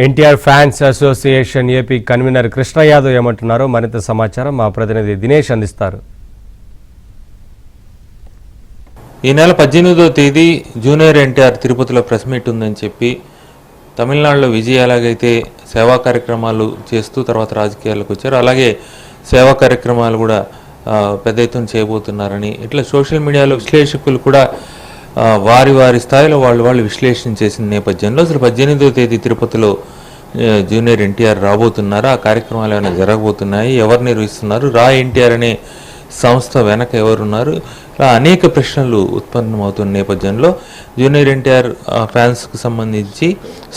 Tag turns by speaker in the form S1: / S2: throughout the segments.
S1: NTR fans association AP convenor Krishna Yadav ఏమంటున్నారో మరింత సమాచారం మా ప్రతినిధి దినేష్ అందిస్తారు.
S2: ఈ నెల 18వ తేదీ జూనియర్ ఎన్టీఆర్ తిరుపతిలో ప్రెస్ మీట్ ఉందని చెప్పి తమిళనాడులో విజయ్ ఎలాగైతే సేవా కార్యక్రమాలు చేస్తూ తర్వాత రాజకీయాలకు వచ్చారు, అలాగే సేవా కార్యక్రమాలు కూడా పెద్ద ఎత్తున చేయబోతున్నారని ఇట్లా సోషల్ మీడియాలో విశ్లేషకులు కూడా వారి స్థాయిలో వాళ్ళు విశ్లేషణ చేసిన నేపథ్యంలో అసలు 18వ తేదీ తిరుపతిలో జూనియర్ ఎన్టీఆర్ రాబోతున్నారు, ఆ కార్యక్రమాలు ఏమైనా జరగబోతున్నాయి, ఎవరు నిర్వహిస్తున్నారు, రా ఎన్టీఆర్ అనే సంస్థ వెనక ఎవరున్నారు, ఇలా అనేక ప్రశ్నలు ఉత్పన్నమవుతున్న నేపథ్యంలో జూనియర్ ఎన్టీఆర్ ఫ్యాన్స్కి సంబంధించి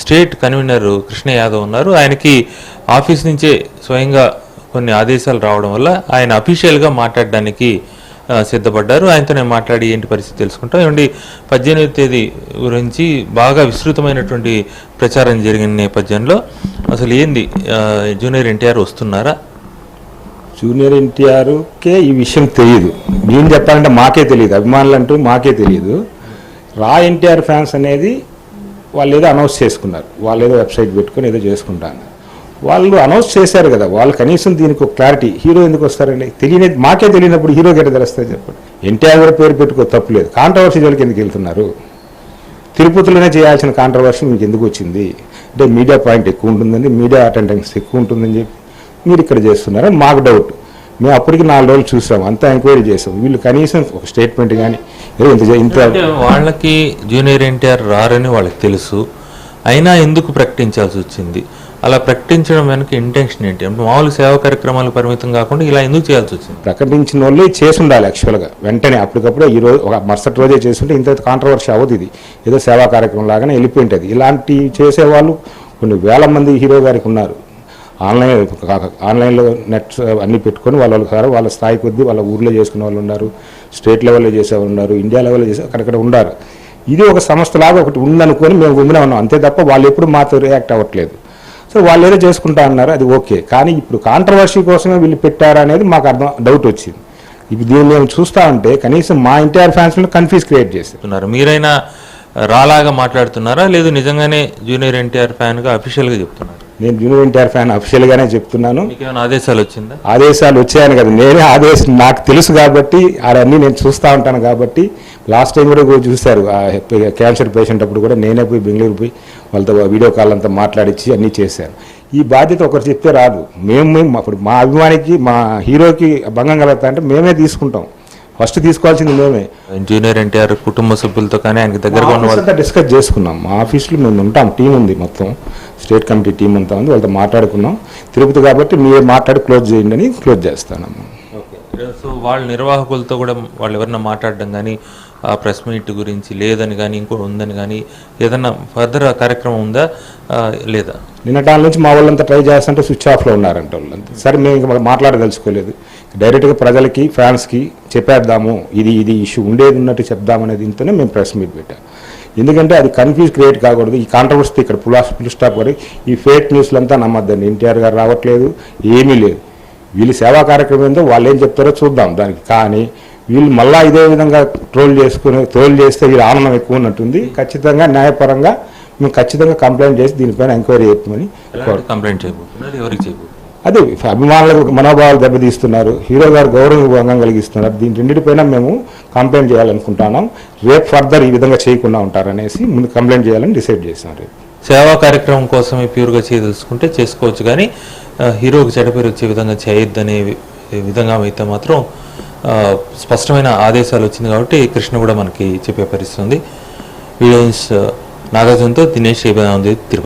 S2: స్టేట్ కన్వీనర్ కృష్ణ యాదవ్ ఉన్నారు. ఆయనకి ఆఫీస్ నుంచే స్వయంగా కొన్ని ఆదేశాలు రావడం వల్ల ఆయన అఫీషియల్గా మాట్లాడడానికి సిద్ధపడ్డారు. ఆయనతో నేను మాట్లాడి ఏంటి పరిస్థితి తెలుసుకుంటాం. ఏమండి 18వ తేదీ గురించి బాగా విస్తృతమైనటువంటి ప్రచారం జరిగిన నేపథ్యంలో అసలు ఏంది జూనియర్ ఎన్టీఆర్ వస్తున్నారా?
S3: జూనియర్ ఎన్టీఆర్కే ఈ విషయం తెలియదు. నేను చెప్పాలంటే మాకే తెలియదు, అభిమానులు అంటూ మాకే తెలియదు. రా ఎన్టీఆర్ ఫ్యాన్స్ అనేది వాళ్ళు ఏదో అనౌన్స్ చేసుకున్నారు, వాళ్ళు ఏదో వెబ్సైట్ పెట్టుకొని ఏదో చేసుకుంటాను. వాళ్ళు అనౌన్స్ చేశారు కదా, వాళ్ళు కనీసం దీనికి ఒక క్లారిటీ, హీరో ఎందుకు వస్తారండి తెలియని మాకే తెలియనప్పుడు హీరోకి ఎట్లా తెలుస్తుంది చెప్పండి. ఎన్టీఆర్ కూడా పేరు పెట్టుకో తప్పులేదు, కాంట్రవర్సీ జోలికి ఎందుకు వెళ్తున్నారు? తిరుపతిలోనే చేయాల్సిన కాంట్రవర్సీ మీకు ఎందుకు వచ్చింది అంటే మీడియా పాయింట్ ఎక్కువ ఉంటుందని, మీడియా అటెండెన్స్ ఎక్కువ ఉంటుందని చెప్పి మీరు ఇక్కడ చేస్తున్నారని మాకు డౌట్. మేము అప్పటికి 4 రోజులు చూసాం, అంతా ఎంక్వైరీ చేసాం. వీళ్ళు కనీసం ఒక స్టేట్మెంట్ కానీ ఇంత
S2: వాళ్ళకి జూనియర్ ఎన్టీఆర్ రారని వాళ్ళకి తెలుసు, అయినా ఎందుకు ప్రకటించాల్సి వచ్చింది? అలా ప్రకటించడం వెనక ఇంటెన్షన్ ఏంటి? మామూలు సేవా కార్యక్రమాలకు పరిమితం కాకుండా ఇలా ఎందుకు చేయాల్సి వచ్చింది?
S3: ప్రకటించిన వాళ్ళు చేసి ఉండాలి యాక్చువల్గా, వెంటనే అప్పటికప్పుడు ఈ రోజు ఒక మరుసటి రోజే చేస్తుంటే ఇంత కాంట్రవర్సీ అవ్వదు. ఇది ఏదో సేవా కార్యక్రమం లాగానే వెళ్ళిపోయింటుంది. ఇలాంటి చేసేవాళ్ళు కొన్ని వేల మంది హీరో గారికి ఉన్నారు. ఆన్లైన్లో నెట్స్ అన్నీ పెట్టుకొని వాళ్ళ స్థాయి కొద్దీ వాళ్ళ ఊర్లో చేసుకునే వాళ్ళు ఉన్నారు, స్టేట్ లెవెల్లో చేసేవాళ్ళు ఉన్నారు, ఇండియా లెవెల్లో చేసే అక్కడక్కడ ఉన్నారు. ఇది ఒక సంస్థలాగా ఒకటి ఉందనుకొని మేము గుమ్మిన ఉన్నాం, అంతే తప్ప వాళ్ళు ఎప్పుడు మాతో రియాక్ట్ అవ్వట్లేదు. సో వాళ్ళు ఏదో చేసుకుంటా అన్నారు, అది ఓకే. కానీ ఇప్పుడు కాంట్రవర్సీ కోసమే వీళ్ళు పెట్టారా అనేది మాకు డౌట్ వచ్చింది. ఇప్పుడు దీన్ని మేము చూస్తూ ఉంటే కనీసం మా ఎన్టీఆర్ ఫ్యాన్స్లో కన్ఫ్యూజ్ క్రియేట్ చేస్తున్నారు.
S2: మీరైనా రాలాగా మాట్లాడుతున్నారా, లేదు నిజంగానే జూనియర్ ఎన్టీఆర్ ఫ్యాన్గా అఫీషియల్గా చెప్తున్నారు?
S3: నేను జూనియర్ ఎన్టీఆర్ ఫ్యాన్ అఫీషియల్గానే చెప్తున్నాను.
S2: ఆదేశాలు వచ్చిందా?
S3: ఆదేశాలు వచ్చాయని కదా, నేనే ఆదేశం నాకు తెలుసు కాబట్టి అవన్నీ నేను చూస్తూ ఉంటాను కాబట్టి. లాస్ట్ టైం కూడా చూశారు, క్యాన్సర్ పేషెంట్ అప్పుడు కూడా నేనే పోయి బెంగళూరు పోయి వాళ్ళతో వీడియో కాల్ అంతా మాట్లాడించి అన్నీ చేశాను. ఈ బాధ్యత ఒకరు చెప్తే రాదు. మేము అప్పుడు మా అభిమానికి మా హీరోకి భంగం కలుగుతా అంటే మేమే తీసుకుంటాం, ఫస్ట్ తీసుకోవాల్సింది మేమే.
S2: జూనియర్ ఎన్టీఆర్ కుటుంబ సభ్యులతో కానీ ఆయనకి దగ్గరగా ఉన్న వాళ్ళతో
S3: డిస్కస్ చేసుకున్నాం. మా ఆఫీస్లో మేము ఉంటాం, టీం ఉంది, మొత్తం స్టేట్ కమిటీ టీం అంతా ఉంది, వాళ్ళతో మాట్లాడుకున్నాం. తిరుపతి కాబట్టి మీరు మాట్లాడి క్లోజ్ చేయండి అని క్లోజ్ చేస్తానమ్మా.
S2: సో వాళ్ళ నిర్వాహకులతో కూడా వాళ్ళు ఎవరన్నా మాట్లాడడం కానీ ఆ ప్రెస్ మీట్ గురించి లేదని కానీ ఇంకోటి ఉందని కానీ ఏదన్నా ఫర్దర్ కార్యక్రమం ఉందా లేదా?
S3: నిన్నటాల నుంచి మా వాళ్ళంతా ట్రై చేస్తుంటే స్విచ్ ఆఫ్లో ఉన్నారంట వాళ్ళంతా. సరే మేము ఇంకా మాట్లాడదలుచుకోలేదు, డైరెక్ట్గా ప్రజలకి ఫ్యాన్స్కి చెప్పేద్దాము, ఇది ఇష్యూ ఉండేది ఉన్నట్టు చెప్దామనేది ఇంతనే మేము ప్రెస్ మీట్ పెట్టాం. ఎందుకంటే అది కన్ఫ్యూజ్ క్రియేట్ కాకూడదు. ఈ కాంట్రవర్సీ ఇక్కడ ఫుల్ స్టాప్ వరకు ఈ ఫేక్ న్యూస్లంతా నమ్మద్దండి. ఎన్టీఆర్ గారు రావట్లేదు, ఏమీ లేదు. వీళ్ళు సేవా కార్యక్రమం ఏందో వాళ్ళు ఏం చెప్తారో చూద్దాం దానికి. కానీ వీళ్ళు మళ్ళీ ఇదే విధంగా ట్రోల్ చేస్తే వీళ్ళు ఆనందం ఎక్కువ ఉన్నట్టుంది. ఖచ్చితంగా న్యాయపరంగా మేము ఖచ్చితంగా కంప్లైంట్ చేసి దీనిపైన ఎంక్వైరీ చేస్తామని.
S2: కంప్లైంట్ చేయబోతున్నారు, ఎవరికి చేయబోతున్నారు?
S3: అదే అభిమానులకు మనోభావాలు దెబ్బతీస్తున్నారు, హీరో గారు గౌరవ భంగం కలిగిస్తున్నారు. దీని రెండింటిపైన మేము కంప్లైంట్ చేయాలనుకుంటున్నాం. రేపు ఫర్దర్ ఈ విధంగా చేయకుండా ఉంటారనేసి ముందు కంప్లైంట్ చేయాలని డిసైడ్ చేస్తాం. రేపు
S2: సేవా కార్యక్రమం కోసమే ప్యూర్గా చేయదలుచుకుంటే చేసుకోవచ్చు, కానీ హీరోకి చెడ్డపేరు వచ్చే విధంగా చేయొద్దనే విధంగా అయితే మాత్రం స్పష్టమైన ఆదేశాలు వచ్చింది. కాబట్టి కృష్ణ కూడా మనకి చెప్పే పరిస్థితి ఉంది. వీడియోస్ నాగార్జునతో దినేష్ తిరుపతి.